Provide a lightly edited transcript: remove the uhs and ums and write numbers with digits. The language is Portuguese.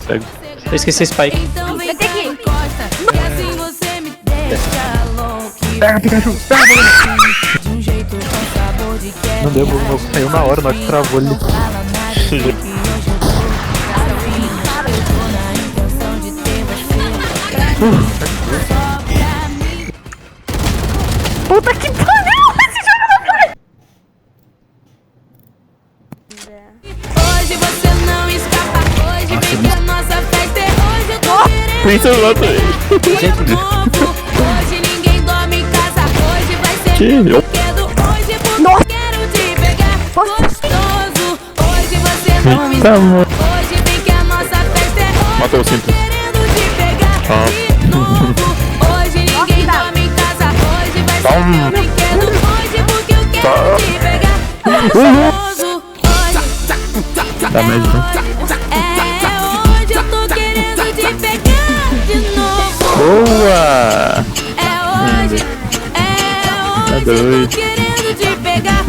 pego. Eu esqueci esse Spike. Então vem cá, encosta, e assim você me deixa louco. Pega, Pikachu! Pega, Pikachu! De um jeito com sabor de quero. Não deu, meu caiu na hora, na hora que travou ali. Puta que pariu! Esse jogo não vai! Hoje você não escapa, hoje vem que a nossa festa é hoje. Eu tô querendo Princess Lottery. gente novo. Hoje ninguém dorme em casa, hoje vai ser Que? Eu- brinquedo. Hoje porque quero te pegar gostoso. Hoje você não me Eita, mano. hoje vem que a nossa festa é hoje. Matou o cinto. Querendo te pegar de novo. Hoje ninguém dorme em casa, hoje vai ser meu brinquedo. Hoje porque eu quero te pegar gostoso. Hoje Dá mais, né? hoje eu tô querendo te pegar de novo. Boa! É hoje eu doido. tô querendo te pegar